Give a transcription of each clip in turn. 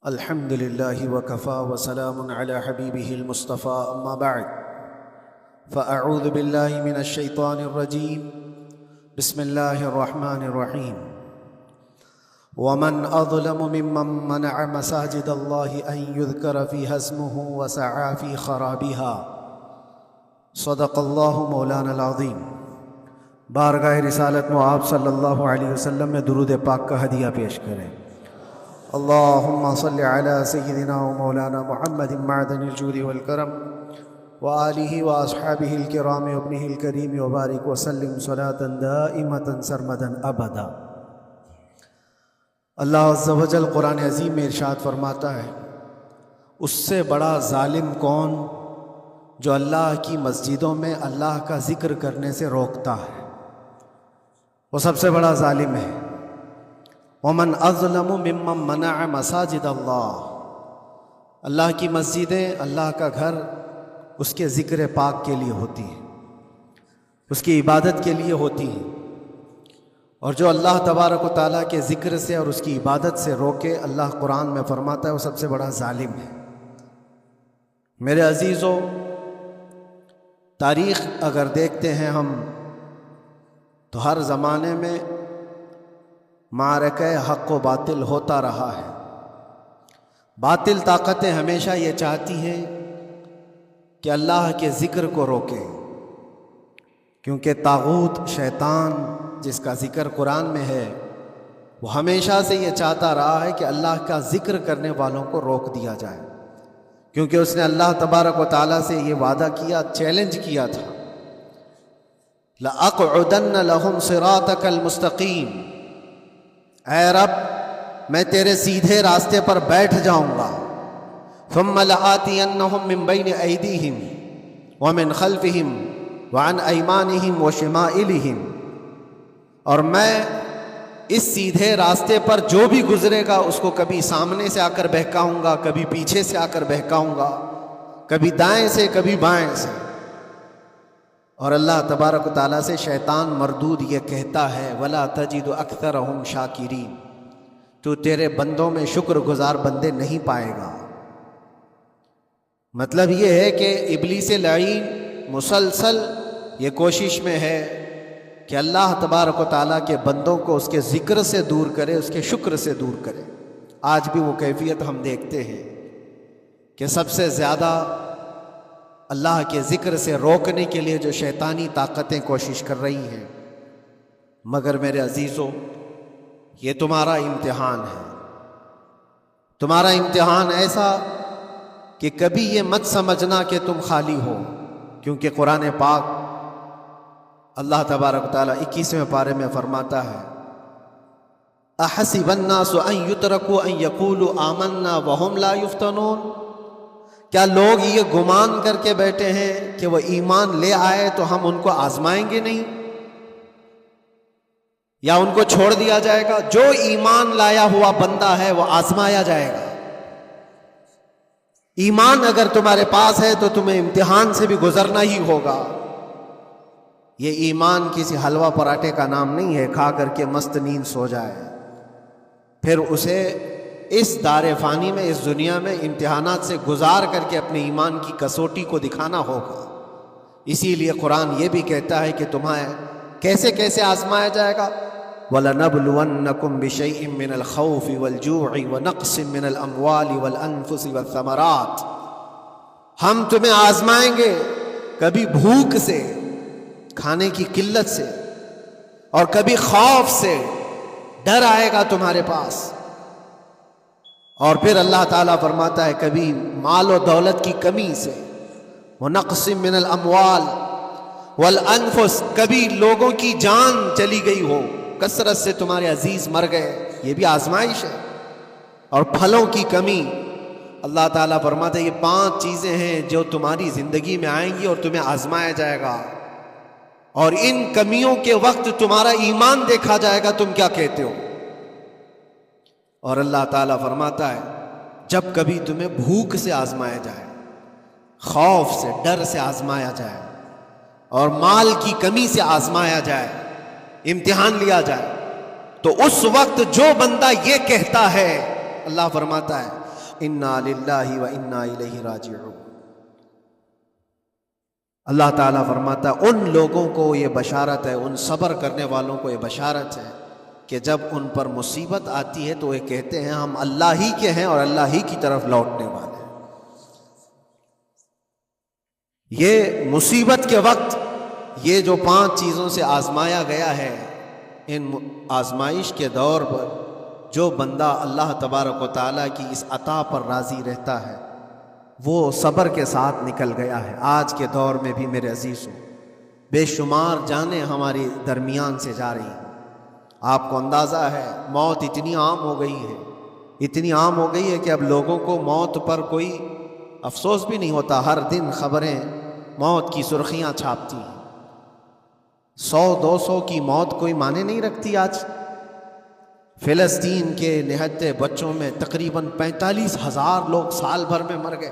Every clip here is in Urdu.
الحمد لله وكفى وسلام على حبيبه المصطفى أما بعد فأعوذ بالله من الشيطان الرجيم بسم الله الرحمن الرحيم ومن أظلم ممن منع مساجد الله أن يذكر فيها اسمه وسعى في خرابها صدق الله مولانا العظیم۔ بارگاہ رسالت میں آپ صلی اللہ علیہ وسلم میں درود پاک کا ہدیہ پیش کریں۔ اللہم صلی علی سیدنا و مولانا محمد معدن الجود والکرم وآلہ واصحابہ الکرام وابنہ الکریم وبارک وسلم صلاة دائمة سرمدا ابدا۔ اللہ عز و جل قرآن عظیم میں ارشاد فرماتا ہے، اس سے بڑا ظالم کون جو اللہ کی مسجدوں میں اللہ کا ذکر کرنے سے روکتا ہے، وہ سب سے بڑا ظالم ہے۔ ومن اظلم ممن منع مساجد اللہ کی مسجدیں، اللہ کا گھر اس کے ذکر پاک کے لیے ہوتی ہیں، اس کی عبادت کے لیے ہوتی ہیں، اور جو اللہ تبارک و تعالیٰ کے ذکر سے اور اس کی عبادت سے روکے، اللہ قرآن میں فرماتا ہے وہ سب سے بڑا ظالم ہے۔ میرے عزیزو، تاریخ اگر دیکھتے ہیں ہم تو ہر زمانے میں معرکہ حق و باطل ہوتا رہا ہے۔ باطل طاقتیں ہمیشہ یہ چاہتی ہیں کہ اللہ کے ذکر کو روکیں، کیونکہ طاغوت شیطان جس کا ذکر قرآن میں ہے، وہ ہمیشہ سے یہ چاہتا رہا ہے کہ اللہ کا ذکر کرنے والوں کو روک دیا جائے، کیونکہ اس نے اللہ تبارک و تعالیٰ سے یہ وعدہ کیا، چیلنج کیا تھا، لَأَقْعُدَنَّ لَهُمْ صِرَاطَكَ الْمُسْتَقِيمِ، اے رب میں تیرے سیدھے راستے پر بیٹھ جاؤں گا، ثُمَّ لَآتِيَنَّهُمْ مِنْ بَيْنِ أَيْدِيهِمْ وَمِنْ خَلْفِهِمْ وَعَنْ أَيْمَانِهِمْ وَشِمَائِلِهِمْ، اور میں اس سیدھے راستے پر جو بھی گزرے گا اس کو کبھی سامنے سے آ کر بہکاؤں گا، کبھی پیچھے سے آ کر بہکاؤں گا، کبھی دائیں سے کبھی بائیں سے۔ اور اللہ تبارک و تعالیٰ سے شیطان مردود یہ کہتا ہے، وَلَا تَجِدُ أَكْثَرَهُمْ شَاكِرِينَ، تو تیرے بندوں میں شکر گزار بندے نہیں پائے گا۔ مطلب یہ ہے کہ ابلیس لعین مسلسل یہ کوشش میں ہے کہ اللہ تبارک و تعالیٰ کے بندوں کو اس کے ذکر سے دور کرے، اس کے شکر سے دور کرے۔ آج بھی وہ کیفیت ہم دیکھتے ہیں کہ سب سے زیادہ اللہ کے ذکر سے روکنے کے لیے جو شیطانی طاقتیں کوشش کر رہی ہیں، مگر میرے عزیزو، یہ تمہارا امتحان ہے، تمہارا امتحان ایسا کہ کبھی یہ مت سمجھنا کہ تم خالی ہو، کیونکہ قرآن پاک اللہ تبارک تعالیٰ 21ویں پارے میں فرماتا ہے، اَحَسِبَ النَّاسُ أَن يُتْرَكُوا أَن يَقُولُوا آمَنَّا وَهُمْ لَا يُفْتَنُونَ، کیا لوگ یہ گمان کر کے بیٹھے ہیں کہ وہ ایمان لے آئے تو ہم ان کو آزمائیں گے نہیں، یا ان کو چھوڑ دیا جائے گا؟ جو ایمان لایا ہوا بندہ ہے وہ آزمایا جائے گا۔ ایمان اگر تمہارے پاس ہے تو تمہیں امتحان سے بھی گزرنا ہی ہوگا۔ یہ ایمان کسی حلوہ پراٹھے کا نام نہیں ہے، کھا کر کے مست نیند سو جائے، پھر اسے اس دار فانی میں، اس دنیا میں امتحانات سے گزار کر کے اپنے ایمان کی کسوٹی کو دکھانا ہوگا۔ اسی لیے قرآن یہ بھی کہتا ہے کہ تمہیں کیسے کیسے آزمایا جائے گا، وَلَنَبْلُوَنَّكُمْ بِشَيْءٍ مِّنَ الْخَوْفِ وَالْجُوعِ وَنَقْصٍ مِّنَ الْأَمْوَالِ وَالْأَنفُسِ وَالثَّمَرَاتِ، ہم تمہیں آزمائیں گے کبھی بھوک سے، کھانے کی قلت سے، اور کبھی خوف سے، ڈر آئے گا تمہارے پاس، اور پھر اللہ تعالیٰ فرماتا ہے کبھی مال و دولت کی کمی سے، وَنَقْصٍ مِّنَ الْأَمْوَالِ وَالْأَنفُسِ، کبھی لوگوں کی جان چلی گئی ہو، کثرت سے تمہارے عزیز مر گئے، یہ بھی آزمائش ہے، اور پھلوں کی کمی۔ اللہ تعالیٰ فرماتا ہے یہ 5 چیزیں ہیں جو تمہاری زندگی میں آئیں گی اور تمہیں آزمایا جائے گا، اور ان کمیوں کے وقت تمہارا ایمان دیکھا جائے گا، تم کیا کہتے ہو۔ اور اللہ تعالیٰ فرماتا ہے جب کبھی تمہیں بھوک سے آزمایا جائے، خوف سے، ڈر سے آزمایا جائے، اور مال کی کمی سے آزمایا جائے، امتحان لیا جائے، تو اس وقت جو بندہ یہ کہتا ہے، اللہ فرماتا ہے انا للہ و انا الیہ راجعون۔ اللہ تعالیٰ فرماتا ہے ان لوگوں کو یہ بشارت ہے، ان صبر کرنے والوں کو یہ بشارت ہے کہ جب ان پر مصیبت آتی ہے تو وہ کہتے ہیں ہم اللہ ہی کے ہیں اور اللہ ہی کی طرف لوٹنے والے ہیں۔ یہ مصیبت کے وقت یہ جو 5 چیزوں سے آزمایا گیا ہے، ان آزمائش کے دور پر جو بندہ اللہ تبارک و تعالیٰ کی اس عطا پر راضی رہتا ہے وہ صبر کے ساتھ نکل گیا ہے۔ آج کے دور میں بھی میرے عزیزوں بے شمار جانیں ہمارے درمیان سے جا رہی ہیں۔ آپ کو اندازہ ہے موت اتنی عام ہو گئی ہے، اتنی عام ہو گئی ہے کہ اب لوگوں کو موت پر کوئی افسوس بھی نہیں ہوتا۔ ہر دن خبریں موت کی سرخیاں چھاپتی ہیں۔ 100-200 کی موت کوئی معنی نہیں رکھتی۔ آج فلسطین کے نہتے بچوں میں تقریباً 45,000 لوگ سال بھر میں مر گئے۔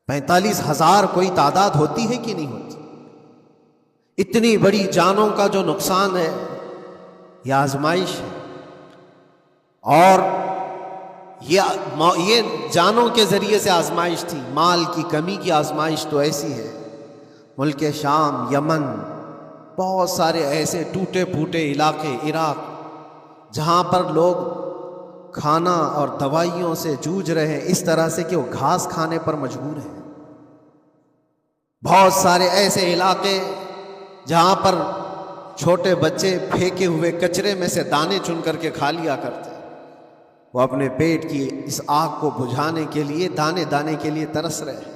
45,000 کوئی تعداد ہوتی ہے کہ نہیں ہوتی؟ اتنی بڑی جانوں کا جو نقصان ہے یہ آزمائش ہے، اور یہ جانوں کے ذریعے سے آزمائش تھی۔ مال کی کمی کی آزمائش تو ایسی ہے، ملک شام، یمن، بہت سارے ایسے ٹوٹے پھوٹے علاقے، عراق، جہاں پر لوگ کھانا اور دوائیوں سے جوجھ رہے ہیں اس طرح سے کہ وہ گھاس کھانے پر مجبور ہیں۔ بہت سارے ایسے علاقے جہاں پر چھوٹے بچے پھینکے ہوئے کچرے میں سے دانے چن کر کے کھا لیا کرتے، وہ اپنے پیٹ کی اس آگ کو بجھانے کے لیے دانے دانے کے لیے ترس رہے ہیں۔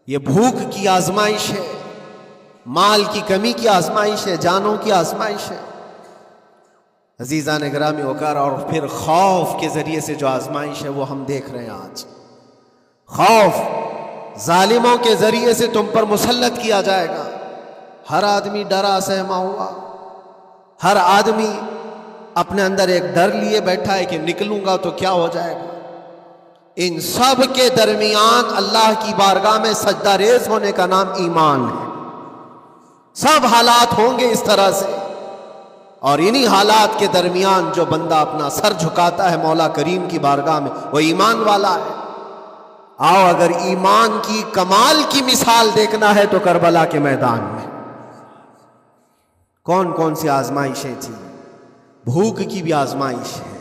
یہ بھوک کی آزمائش ہے، مال کی کمی کی آزمائش ہے، جانوں کی آزمائش ہے۔ عزیزان گرامی وقار، اور پھر خوف کے ذریعے سے جو آزمائش ہے وہ ہم دیکھ رہے ہیں آج۔ خوف ظالموں کے ذریعے سے تم پر مسلط کیا جائے گا۔ ہر آدمی ڈرا سہما ہوا، ہر آدمی اپنے اندر ایک ڈر لیے بیٹھا ہے کہ نکلوں گا تو کیا ہو جائے گا۔ ان سب کے درمیان اللہ کی بارگاہ میں سجدہ ریز ہونے کا نام ایمان ہے۔ سب حالات ہوں گے اس طرح سے، اور انہی حالات کے درمیان جو بندہ اپنا سر جھکاتا ہے مولا کریم کی بارگاہ میں وہ ایمان والا ہے۔ آؤ اگر ایمان کی کمال کی مثال دیکھنا ہے تو کربلا کے میدان میں کون کون سی آزمائشیں تھیں۔ بھوک کی بھی آزمائش ہے،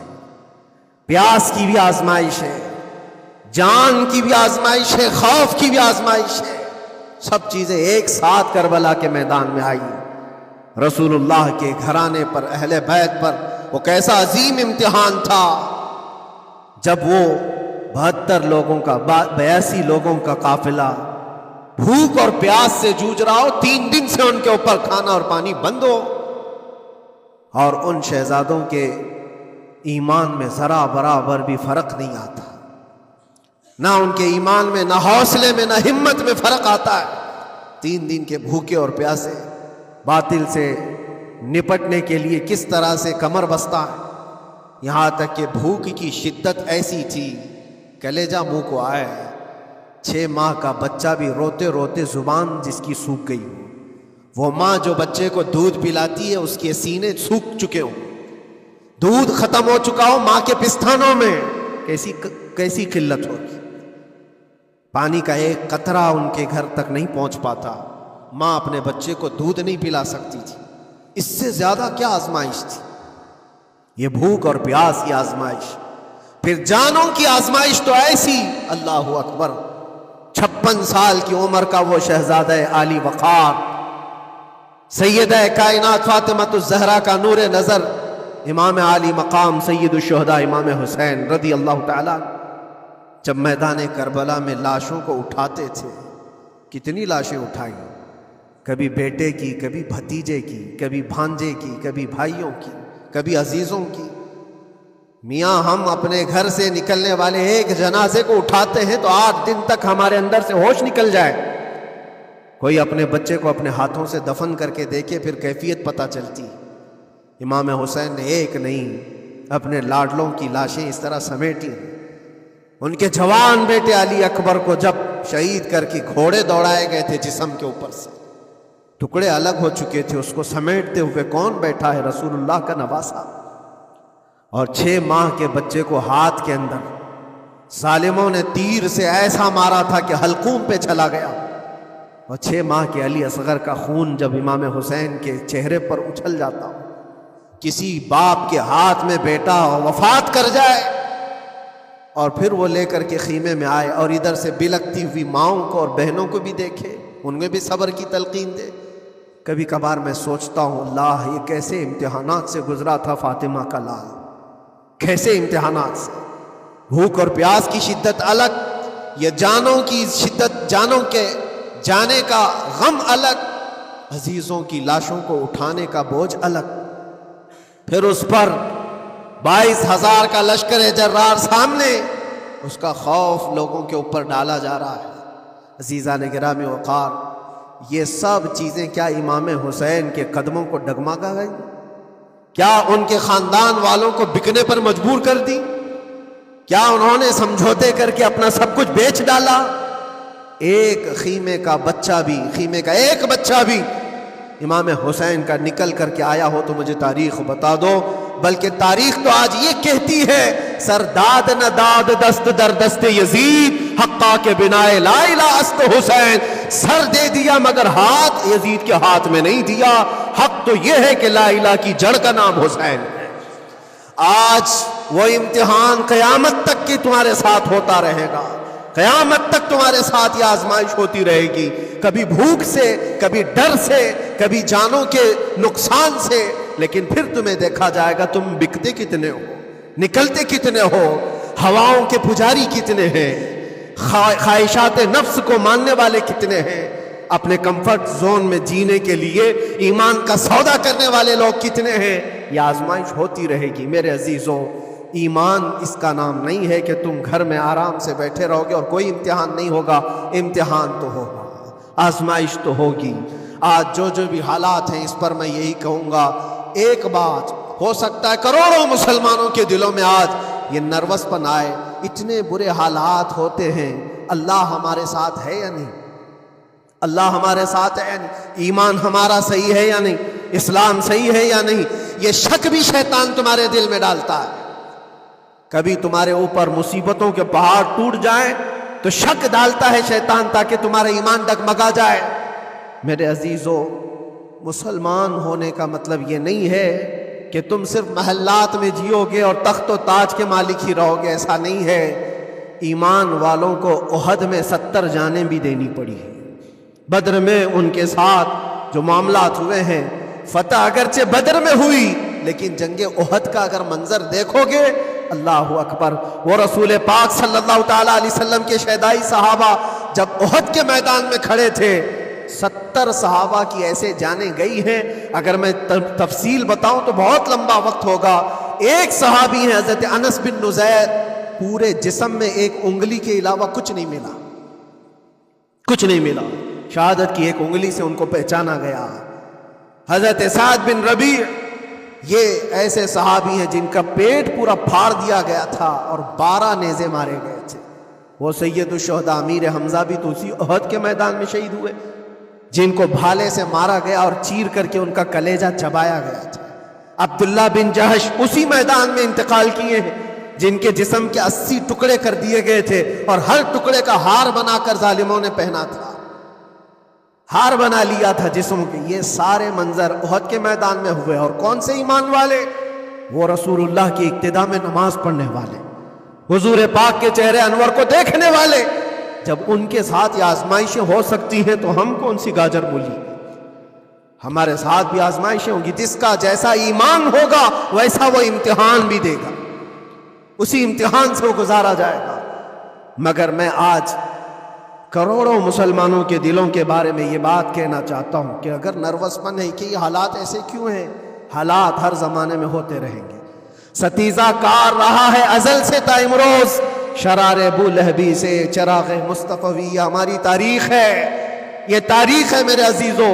پیاس کی بھی آزمائش ہے، جان کی بھی آزمائش ہے، خوف کی بھی آزمائش ہے۔ سب چیزیں ایک ساتھ کربلا کے میدان میں آئی۔ رسول اللہ کے گھرانے پر، اہل بیت پر وہ کیسا عظیم امتحان تھا جب وہ 72 لوگوں کا 82 لوگوں کا قافلہ بھوک اور پیاس سے جوجھ رہا ہو، 3 دن سے ان کے اوپر کھانا اور پانی بند ہو، اور ان شہزادوں کے ایمان میں ذرا برابر بھی فرق نہیں آتا۔ نہ ان کے ایمان میں، نہ حوصلے میں، نہ ہمت میں فرق آتا ہے۔ 3 دن کے بھوکے اور پیاسے باطل سے نپٹنے کے لیے کس طرح سے کمر بستہ ہے۔ یہاں تک کہ بھوک کی شدت ایسی تھی، کلیجہ منہ کو آئے، 6 ماہ کا بچہ بھی روتے روتے زبان جس کی سوکھ گئی ہو، وہ ماں جو بچے کو دودھ پلاتی ہے اس کے سینے سوکھ چکے ہوں، دودھ ختم ہو چکا ہو، ماں کے پستانوں میں کیسی قلت ہوگی۔ پانی کا ایک قطرہ ان کے گھر تک نہیں پہنچ پاتا، ماں اپنے بچے کو دودھ نہیں پلا سکتی تھی۔ اس سے زیادہ کیا آزمائش تھی؟ یہ بھوک اور پیاس کی آزمائش۔ پھر جانوں کی آزمائش تو ایسی، اللہ اکبر، 56 سال کی عمر کا وہ شہزادہ عالی وقار، سیدہ کائنات فاطمۃ الزہرا کا نور نظر، امام عالی مقام سید الشہداء امام حسین رضی اللہ تعالیٰ، جب میدان کربلا میں لاشوں کو اٹھاتے تھے، کتنی لاشیں اٹھائیں، کبھی بیٹے کی، کبھی بھتیجے کی، کبھی بھانجے کی، کبھی بھائیوں کی، کبھی عزیزوں کی۔ میاں ہم اپنے گھر سے نکلنے والے ایک جنازے کو اٹھاتے ہیں تو 8 دن تک ہمارے اندر سے ہوش نکل جائے۔ کوئی اپنے بچے کو اپنے ہاتھوں سے دفن کر کے دیکھے پھر کیفیت پتہ چلتی۔ امام حسین نے ایک نہیں اپنے لاڈلوں کی لاشیں اس طرح سمیٹی۔ ان کے جوان بیٹے علی اکبر کو جب شہید کر کے گھوڑے دوڑائے گئے تھے جسم کے اوپر سے، ٹکڑے الگ ہو چکے تھے، اس کو سمیٹتے ہوئے کون بیٹھا ہے؟ رسول اللہ کا نواسہ، اور 6 ماہ کے بچے کو ہاتھ کے اندر ظالموں نے تیر سے ایسا مارا تھا کہ حلقوم پہ چلا گیا، اور 6 ماہ کے علی اصغر کا خون جب امام حسین کے چہرے پر اچھل جاتا ہو، کسی باپ کے ہاتھ میں بیٹا وفات کر جائے اور پھر وہ لے کر کے خیمے میں آئے اور ادھر سے بلکتی ہوئی ماؤں کو اور بہنوں کو بھی دیکھے، ان میں بھی صبر کی تلقین دے۔ کبھی کبھار میں سوچتا ہوں اللہ یہ کیسے امتحانات سے گزرا تھا فاطمہ کا لال، کیسے امتحانات سے، بھوک اور پیاس کی شدت الگ، یہ جانوں کی شدت، جانوں کے جانے کا غم الگ، عزیزوں کی لاشوں کو اٹھانے کا بوجھ الگ، پھر اس پر 22,000 کا لشکر جرار سامنے، اس کا خوف لوگوں کے اوپر ڈالا جا رہا ہے۔ عزیزان گرامی وقار، یہ سب چیزیں کیا امام حسین کے قدموں کو ڈگمگا گئی؟ کیا ان کے خاندان والوں کو بکنے پر مجبور کر دی؟ کیا انہوں نے سمجھوتے کر کے اپنا سب کچھ بیچ ڈالا؟ ایک خیمے کا بچہ بھی، خیمے کا ایک بچہ بھی امام حسین کا نکل کر کے آیا ہو تو مجھے تاریخ بتا دو، بلکہ تاریخ تو آج یہ کہتی ہے سر داد نہ داد دست در دست یزید، حقا کے بنائے لا الہ است حسین، سر دے دیا مگر ہاتھ یزید کے ہاتھ میں نہیں دیا۔ حق تو یہ ہے کہ لا الہ کی جڑ کا نام حسین ہے۔ آج وہ امتحان قیامت تک کی تمہارے ساتھ ہوتا رہے گا، قیامت تک تمہارے ساتھ یہ آزمائش ہوتی رہے گی، کبھی بھوک سے، کبھی ڈر سے، کبھی جانوں کے نقصان سے، لیکن پھر تمہیں دیکھا جائے گا تم بکتے کتنے ہو، نکلتے کتنے ہو، ہواؤں کے پجاری کتنے ہیں، خواہشات نفس کو ماننے والے کتنے ہیں، اپنے کمفرٹ زون میں جینے کے لیے ایمان کا سودا کرنے والے لوگ کتنے ہیں۔ یہ آزمائش ہوتی رہے گی میرے عزیزوں۔ ایمان اس کا نام نہیں ہے کہ تم گھر میں آرام سے بیٹھے رہو گے اور کوئی امتحان نہیں ہوگا، امتحان تو ہوگا، آزمائش تو ہوگی۔ آج جو بھی حالات ہیں اس پر میں یہی کہوں گا، ایک بات ہو سکتا ہے کروڑوں مسلمانوں کے دلوں میں آج یہ نروس پن آئے، اتنے برے حالات ہوتے ہیں، اللہ ہمارے ساتھ ہے یا نہیں؟ اللہ ہمارے ساتھ ہے یا نہیں؟ ایمان ہمارا صحیح ہے یا نہیں؟ اسلام صحیح ہے یا نہیں؟ یہ شک بھی شیطان تمہارے دل میں ڈالتا ہے۔ کبھی تمہارے اوپر مصیبتوں کے پہاڑ ٹوٹ جائیں تو شک ڈالتا ہے شیطان تاکہ تمہارا ایمان ڈگمگا جائے۔ میرے عزیزو، مسلمان ہونے کا مطلب یہ نہیں ہے کہ تم صرف محلات میں جیو گے اور تخت و تاج کے مالک ہی رہو گے، ایسا نہیں ہے۔ ایمان والوں کو احد میں 70 جانیں بھی دینی پڑی ہے، بدر میں ان کے ساتھ جو معاملات ہوئے ہیں، فتح اگرچہ بدر میں ہوئی لیکن جنگ احد کا اگر منظر دیکھو گے، اللہ اکبر، وہ رسول پاک صلی اللہ تعالیٰ علیہ وسلم کے شہدائی صحابہ جب احد کے میدان میں کھڑے تھے، 70 صحابہ کی ایسے جانیں گئی ہیں، اگر میں تفصیل بتاؤں تو بہت لمبا وقت ہوگا۔ ایک صحابی ہیں حضرت انس بن نزیر، پورے جسم میں ایک انگلی کے علاوہ کچھ نہیں ملا، کچھ نہیں ملا، شہادت کی ایک انگلی سے ان کو پہچانا گیا۔ حضرت سعد بن ربیع، یہ ایسے صحابی ہیں جن کا پیٹ پورا پھاڑ دیا گیا تھا اور 12 نیزے مارے گئے تھے۔ وہ سید الشہداء امیر حمزہ بھی تو اسی احد کے میدان میں شہید ہوئے، جن کو بھالے سے مارا گیا اور چیر کر کے ان کا کلیجہ چبایا گیا تھا۔ عبداللہ بن جہش اسی میدان میں انتقال کیے ہیں، جن کے جسم کے 80 ٹکڑے کر دیے گئے تھے اور ہر ٹکڑے کا ہار بنا کر ظالموں نے پہنا تھا، ہار بنا لیا تھا جسم کے۔ یہ سارے منظر احد کے میدان میں ہوئے، اور کون سے ایمان والے؟ وہ رسول اللہ کی اقتداء میں نماز پڑھنے والے، حضور پاک کے چہرے انور کو دیکھنے والے۔ جب ان کے ساتھ یہ آزمائشیں ہو سکتی ہیں تو ہم کون سی گاجر مولی؟ ہمارے ساتھ بھی آزمائشیں ہوں گی، جس کا جیسا ایمان ہوگا ویسا وہ امتحان بھی دے گا، اسی امتحان سے وہ گزارا جائے گا۔ مگر میں آج کروڑوں مسلمانوں کے دلوں کے بارے میں یہ بات کہنا چاہتا ہوں کہ اگر نروس پن ہے کہ یہ حالات ایسے کیوں ہیں، حالات ہر زمانے میں ہوتے رہیں گے۔ ستیزہ کار رہا ہے ازل سے تا امروز، شرار ابو لہبی سے چراغ مصطفی، ہماری تاریخ ہے، یہ تاریخ ہے میرے عزیزو۔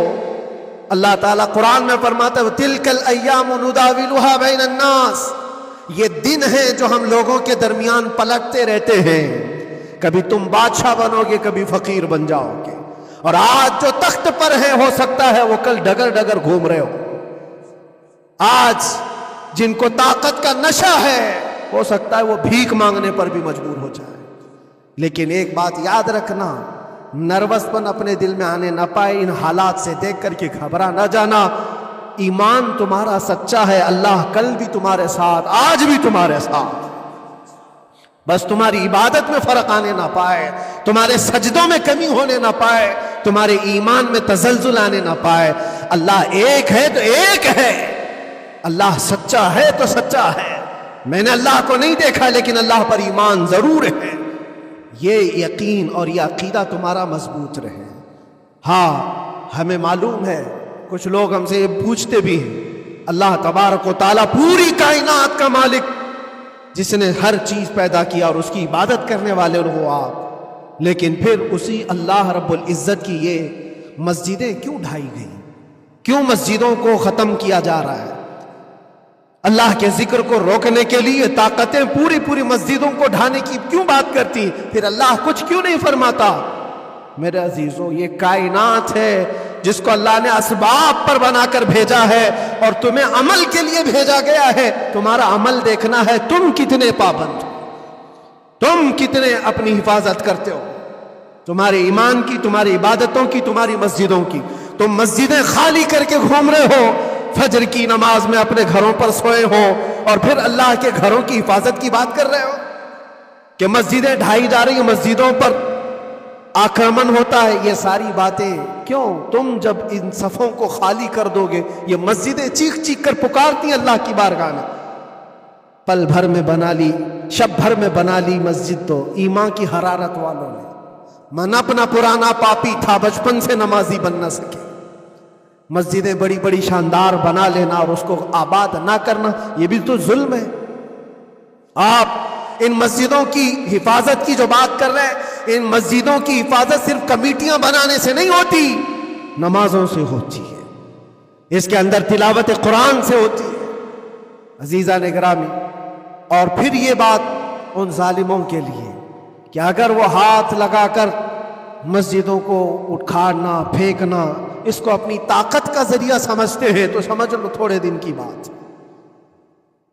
اللہ تعالیٰ قرآن میں فرماتا ہے تِلْكَ الْأَيَّامُ نُدَاوِلُهَا بَيْنَ النَّاسِ، یہ دن ہیں جو ہم لوگوں کے درمیان پلٹتے رہتے ہیں، کبھی تم بادشاہ بنو گے، کبھی فقیر بن جاؤ گے، اور آج جو تخت پر ہیں ہو سکتا ہے وہ کل ڈگر ڈگر گھوم رہے ہو۔ آج جن کو طاقت کا نشہ ہے ہو سکتا ہے وہ بھیک مانگنے پر بھی مجبور ہو جائے۔ لیکن ایک بات یاد رکھنا، نروس پن اپنے دل میں آنے نہ پائے، ان حالات سے دیکھ کر کے گھبرا نہ جانا۔ ایمان تمہارا سچا ہے، اللہ کل بھی تمہارے ساتھ، آج بھی تمہارے ساتھ، بس تمہاری عبادت میں فرق آنے نہ پائے، تمہارے سجدوں میں کمی ہونے نہ پائے، تمہارے ایمان میں تزلزل آنے نہ پائے۔ اللہ ایک ہے تو ایک ہے، اللہ سچا ہے تو سچا ہے۔ میں نے اللہ کو نہیں دیکھا لیکن اللہ پر ایمان ضرور ہے۔ یہ یقین اور یہ عقیدہ تمہارا مضبوط رہے۔ ہاں ہمیں معلوم ہے، کچھ لوگ ہم سے یہ پوچھتے بھی ہیں، اللہ تبارک و تعالیٰ پوری کائنات کا مالک، جس نے ہر چیز پیدا کیا اور اس کی عبادت کرنے والے ہو آپ، لیکن پھر اسی اللہ رب العزت کی یہ مسجدیں کیوں ڈھائی گئیں؟ کیوں مسجدوں کو ختم کیا جا رہا ہے؟ اللہ کے ذکر کو روکنے کے لیے طاقتیں پوری مسجدوں کو ڈھانے کی کیوں بات کرتی؟ پھر اللہ کچھ کیوں نہیں فرماتا؟ میرے عزیزو، یہ کائنات ہے جس کو اللہ نے اسباب پر بنا کر بھیجا ہے اور تمہیں عمل کے لیے بھیجا گیا ہے۔ تمہارا عمل دیکھنا ہے، تم کتنے پابند ہو، تم کتنے اپنی حفاظت کرتے ہو، تمہارے ایمان کی، تمہاری عبادتوں کی، تمہاری مسجدوں کی۔ تم مسجدیں خالی کر کے گھوم رہے ہو، فجر کی نماز میں اپنے گھروں پر سوئے ہو، اور پھر اللہ کے گھروں کی حفاظت کی بات کر رہے ہو کہ مسجدیں ڈھائی جا رہی ہیں، مسجدوں پر آکرمن ہوتا ہے۔ یہ ساری باتیں کیوں؟ تم جب ان صفوں کو خالی کر دو گے، یہ مسجدیں چیخ چیخ کر پکارتی ہیں اللہ کی بارگاہ میں۔ پل بھر میں بنا لی، شب بھر میں بنا لی مسجد تو ایمان کی حرارت والوں نے۔ من اپنا پرانا پاپی تھا، بچپن سے نمازی بن نہ سکے۔ مسجدیں بڑی بڑی شاندار بنا لینا اور اس کو آباد نہ کرنا، یہ بھی تو ظلم ہے۔ آپ ان مسجدوں کی حفاظت کی جو بات کر رہے ہیں، ان مسجدوں کی حفاظت صرف کمیٹیاں بنانے سے نہیں ہوتی، نمازوں سے ہوتی ہے، اس کے اندر تلاوت قرآن سے ہوتی ہے۔ عزیزان گرامی، اور پھر یہ بات ان ظالموں کے لیے کہ اگر وہ ہاتھ لگا کر مسجدوں کو اٹھانا پھینکنا اس کو اپنی طاقت کا ذریعہ سمجھتے ہیں تو سمجھ لو تھوڑے دن کی بات۔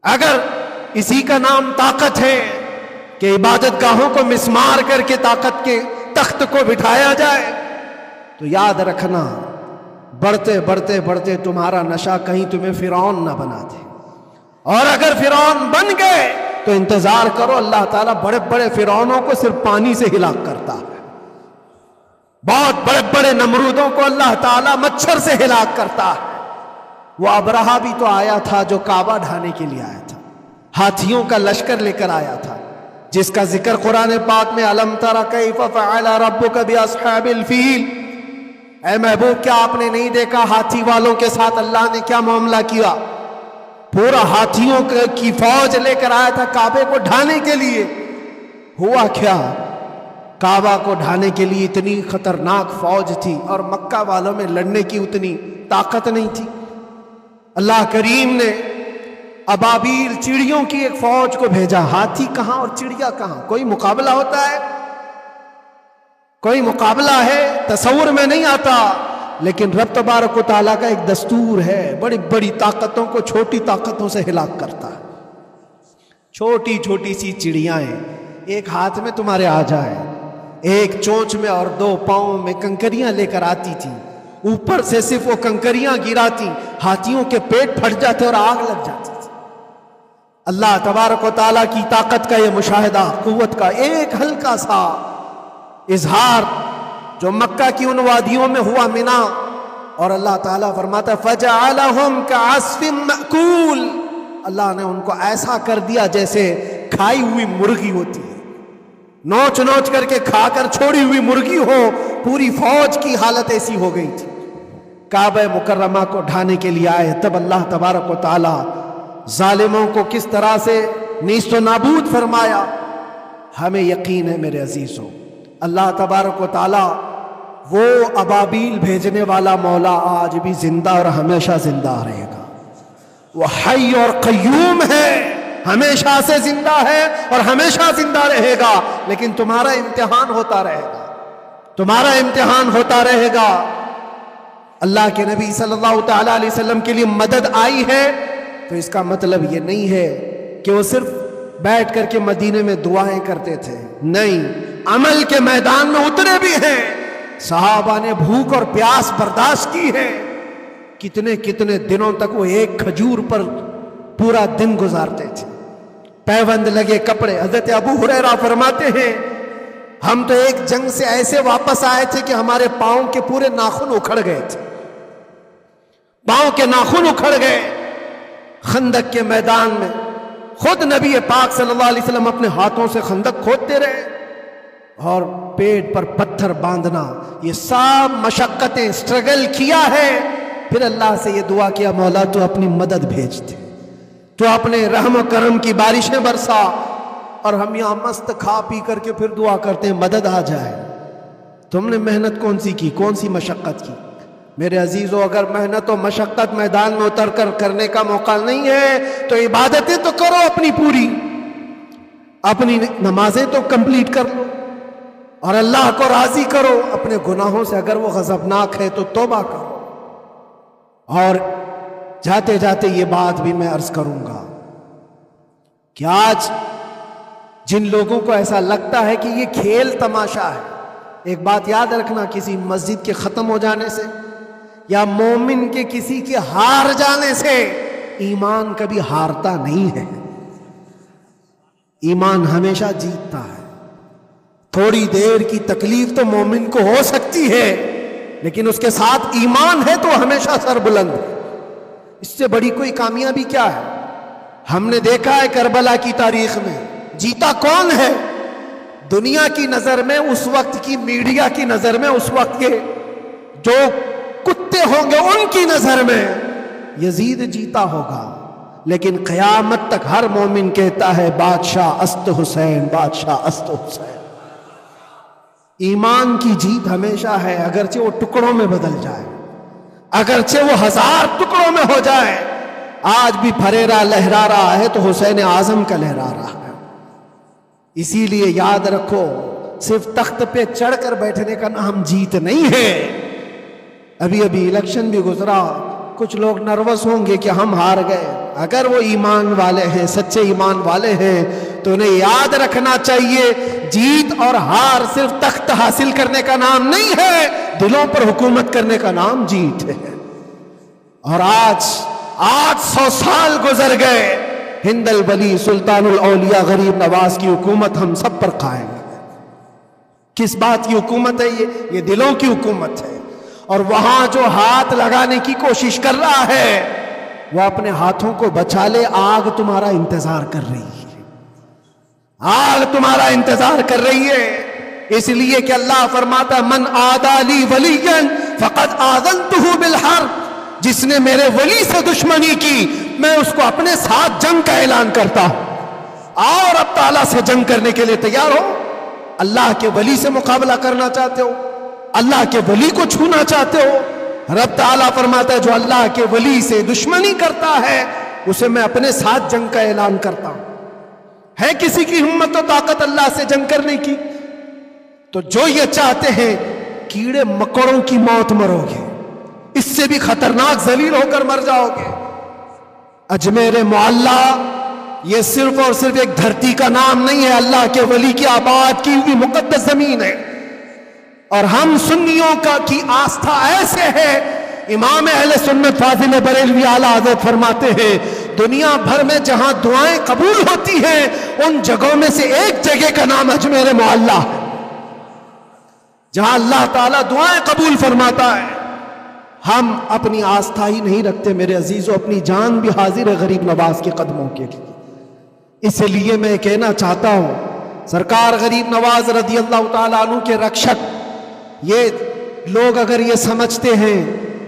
اگر اسی کا نام طاقت ہے کہ عبادت گاہوں کو مسمار کر کے طاقت کے تخت کو بٹھایا جائے، تو یاد رکھنا بڑھتے بڑھتے بڑھتے تمہارا نشہ کہیں تمہیں فرعون نہ بنا دے، اور اگر فرعون بن گئے تو انتظار کرو، اللہ تعالیٰ بڑے بڑے فرعونوں کو صرف پانی سے ہلاک کرتا ہے، بہت بڑے بڑے نمرودوں کو اللہ تعالیٰ مچھر سے ہلاک کرتا ہے۔ وہ ابرہہ بھی تو آیا تھا جو کعبہ ڈھانے کے لیے آیا تھا، ہاتھیوں کا لشکر لے کر آیا تھا، جس کا ذکر قرآن پاک میں الم تر کیف فعل ربک باصحاب الفیل۔ اے محبوب، کیا آپ نے نہیں دیکھا ہاتھی والوں کے ساتھ اللہ نے کیا معاملہ کیا؟ پورا ہاتھیوں کی فوج لے کر آیا تھا کعبے کو ڈھانے کے لیے۔ ہوا کیا؟ کعبہ کو ڈھانے کے لیے اتنی خطرناک فوج تھی اور مکہ والوں میں لڑنے کی اتنی طاقت نہیں تھی۔ اللہ کریم نے ابابیل چڑیوں کی ایک فوج کو بھیجا۔ ہاتھی کہاں اور چڑیا کہاں؟ کوئی مقابلہ ہوتا ہے؟ کوئی مقابلہ ہے؟ تصور میں نہیں آتا، لیکن رب تبارک و تعالیٰ کا ایک دستور ہے، بڑی بڑی طاقتوں کو چھوٹی طاقتوں سے ہلاک کرتا ہے۔ چھوٹی چھوٹی سی چڑیاں ایک ہاتھ میں تمہارے آ جائے، ایک چونچ میں اور دو پاؤں میں کنکریاں لے کر آتی تھی، اوپر سے صرف وہ کنکریاں گراتی، ہاتھیوں کے پیٹ پھٹ جاتے اور آگ لگ جاتی تھی۔ اللہ تبارک و تعالیٰ کی طاقت کا یہ مشاہدہ، قوت کا ایک ہلکا سا اظہار جو مکہ کی ان وادیوں میں ہوا، منا، اور اللہ تعالیٰ فرماتا ہے فَجَعَلَهُمْ كَعَصْفٍ مَأْكُولٍ، اللہ نے ان کو ایسا کر دیا جیسے کھائی ہوئی مرغی ہوتی ہے، نوچ نوچ کر کے کھا کر چھوڑی ہوئی مرغی ہو۔ پوری فوج کی حالت ایسی ہو گئی تھی۔ کعبہ مکرمہ کو ڈھانے کے لیے آئے، تب اللہ تبارک و تعالی ظالموں کو کس طرح سے نیست و نابود فرمایا۔ ہمیں یقین ہے میرے عزیزوں، اللہ تبارک و تعالی وہ ابابیل بھیجنے والا مولا آج بھی زندہ اور ہمیشہ زندہ رہے گا۔ وہ حی اور قیوم ہے، ہمیشہ سے زندہ ہے اور ہمیشہ زندہ رہے گا، لیکن تمہارا امتحان ہوتا رہے گا، تمہارا امتحان ہوتا رہے گا۔ اللہ کے نبی صلی اللہ تعالی علیہ وسلم کے لیے مدد آئی ہے تو اس کا مطلب یہ نہیں ہے کہ وہ صرف بیٹھ کر کے مدینے میں دعائیں کرتے تھے، نہیں، عمل کے میدان میں اترے بھی ہیں. صحابہ نے بھوک اور پیاس برداشت کی ہے. کتنے کتنے دنوں تک وہ ایک کھجور پر پورا دن گزارتے تھے. پیوند لگے کپڑے. حضرت ابو ہریرہ فرماتے ہیں ہم تو ایک جنگ سے ایسے واپس آئے تھے کہ ہمارے پاؤں کے پورے ناخن اکھڑ گئے تھے. پاؤں کے ناخن اکھڑ گئے. خندق کے میدان میں خود نبی پاک صلی اللہ علیہ وسلم اپنے ہاتھوں سے خندق کھودتے رہے اور پیٹ پر پتھر باندھنا، یہ سب مشقتیں، سٹرگل کیا ہے. پھر اللہ سے یہ دعا کیا مولا تو اپنی مدد بھیج دے، تو اپنے رحم و کرم کی بارشیں برسا. اور ہم یہاں مست کھا پی کر کے پھر دعا کرتے ہیں مدد آ جائے. تم نے محنت کون سی کی، کون سی مشقت کی؟ میرے عزیزو، اگر محنت و مشقت میدان میں اتر کر کرنے کا موقع نہیں ہے تو عبادتیں تو کرو اپنی پوری، اپنی نمازیں تو کمپلیٹ کر لو اور اللہ کو راضی کرو. اپنے گناہوں سے اگر وہ غضبناک ہے تو توبہ کرو. اور جاتے جاتے یہ بات بھی میں عرض کروں گا کہ آج جن لوگوں کو ایسا لگتا ہے کہ یہ کھیل تماشا ہے، ایک بات یاد رکھنا، کسی مسجد کے ختم ہو جانے سے یا مومن کے کسی کے ہار جانے سے ایمان کبھی ہارتا نہیں ہے. ایمان ہمیشہ جیتتا ہے. تھوڑی دیر کی تکلیف تو مومن کو ہو سکتی ہے لیکن اس کے ساتھ ایمان ہے تو ہمیشہ سر بلند ہے. اس سے بڑی کوئی کامیابی کیا ہے؟ ہم نے دیکھا ہے کربلا کی تاریخ میں جیتا کون ہے؟ دنیا کی نظر میں، اس وقت کی میڈیا کی نظر میں، اس وقت کے جو کتے ہوں گے ان کی نظر میں یزید جیتا ہوگا. لیکن قیامت تک ہر مومن کہتا ہے بادشاہ است حسین، بادشاہ است حسین. ایمان کی جیت ہمیشہ ہے، اگرچہ وہ ٹکڑوں میں بدل جائے، اگرچہ وہ 1000 ٹکڑوں میں ہو جائے. آج بھی پھریرا لہرا رہا ہے تو حسین اعظم کا لہرا رہا ہے. اسی لیے یاد رکھو، صرف تخت پہ چڑھ کر بیٹھنے کا نام جیت نہیں ہے. ابھی الیکشن بھی گزرا، کچھ لوگ نروس ہوں گے کہ ہم ہار گئے. اگر وہ ایمان والے ہیں، سچے ایمان والے ہیں تو انہیں یاد رکھنا چاہیے جیت اور ہار صرف تخت حاصل کرنے کا نام نہیں ہے، دلوں پر حکومت کرنے کا نام جیت ہے. اور آج 800 سال گزر گئے، ہند الولی سلطان الاولیاء غریب نواز کی حکومت ہم سب پر قائم ہے. کس بات کی حکومت ہے یہ دلوں کی حکومت ہے. اور وہاں جو ہاتھ لگانے کی کوشش کر رہا ہے وہ اپنے ہاتھوں کو بچا لے، آگ تمہارا انتظار کر رہی ہے، آگ تمہارا انتظار کر رہی ہے. اس لیے کہ اللہ فرماتا من عادی لی ولیا فقد آذنتہ بالحرب، جس نے میرے ولی سے دشمنی کی میں اس کو اپنے ساتھ جنگ کا اعلان کرتا ہوں. اور اب تعالیٰ سے جنگ کرنے کے لیے تیار ہو؟ اللہ کے ولی سے مقابلہ کرنا چاہتے ہو؟ اللہ کے ولی کو چھونا چاہتے ہو؟ رب تعالیٰ فرماتا ہے جو اللہ کے ولی سے دشمنی کرتا ہے اسے میں اپنے ساتھ جنگ کا اعلان کرتا ہوں. ہے کسی کی ہمت و طاقت اللہ سے جنگ کرنے کی؟ تو جو یہ چاہتے ہیں کیڑے مکڑوں کی موت مرو گے، اس سے بھی خطرناک ذلیل ہو کر مر جاؤ گے. اجمیر معلیٰ یہ صرف اور صرف ایک دھرتی کا نام نہیں ہے، اللہ کے ولی کی آباد کی ہوئی مقدس زمین ہے. اور ہم سنیوں کی آستھا ایسے ہے، امام اہل سنت فاضل بریلوی اعلیٰ حضرت فرماتے ہیں دنیا بھر میں جہاں دعائیں قبول ہوتی ہیں ان جگہوں میں سے ایک جگہ کا نام اجمیر معلیٰ ہے، جہاں اللہ تعالیٰ دعائیں قبول فرماتا ہے. ہم اپنی آستھا ہی نہیں رکھتے میرے عزیزو، اپنی جان بھی حاضر ہے غریب نواز کے قدموں کے لیے. اس لیے میں کہنا چاہتا ہوں سرکار غریب نواز رضی اللہ تعالیٰ عنہ کے رکشک، یہ لوگ اگر یہ سمجھتے ہیں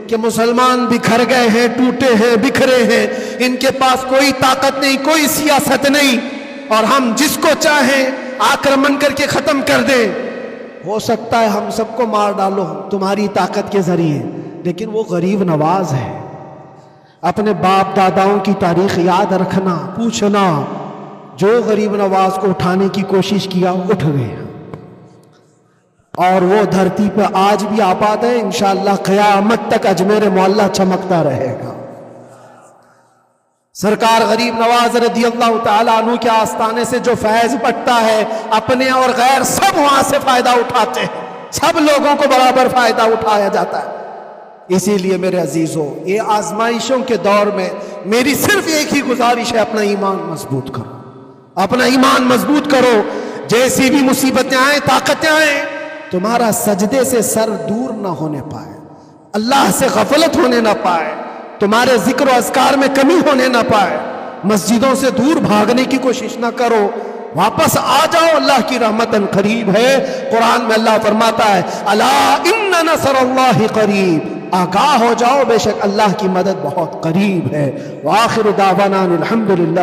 کہ مسلمان بکھر گئے ہیں، ٹوٹے ہیں، بکھرے ہیں، ان کے پاس کوئی طاقت نہیں، کوئی سیاست نہیں اور ہم جس کو چاہیں آکرمن کر کے ختم کر دیں، ہو سکتا ہے ہم سب کو مار ڈالو تمہاری طاقت کے ذریعے، لیکن وہ غریب نواز ہے. اپنے باپ داداؤں کی تاریخ یاد رکھنا، پوچھنا، جو غریب نواز کو اٹھانے کی کوشش کیا اٹھ گئے اور وہ دھرتی پہ آج بھی آباد ہے. انشاءاللہ قیامت تک اجمیر معلیٰ چمکتا رہے گا. سرکار غریب نواز رضی اللہ تعالیٰ عنہ کے آستانے سے جو فیض بٹتا ہے، اپنے اور غیر سب وہاں سے فائدہ اٹھاتے ہیں، سب لوگوں کو برابر فائدہ اٹھایا جاتا ہے۔ اسی لیے میرے عزیزوں، یہ آزمائشوں کے دور میں میری صرف ایک ہی گزارش ہے، اپنا ایمان مضبوط کرو، اپنا ایمان مضبوط کرو۔ جیسی بھی مصیبتیں آئیں، طاقتیں آئیں، تمہارا سجدے سے سر دور نہ ہونے پائے، اللہ سے غفلت ہونے نہ پائے، تمہارے ذکر و اذکار میں کمی ہونے نہ پائے، مسجدوں سے دور بھاگنے کی کوشش نہ کرو، واپس آ جاؤ، اللہ کی رحمت قریب ہے۔ قرآن میں اللہ فرماتا ہے الا ان نصر اللہ قریب، آگاہ ہو جاؤ، بے شک اللہ کی مدد بہت قریب ہے۔ وآخر دعوانا الحمدللہ۔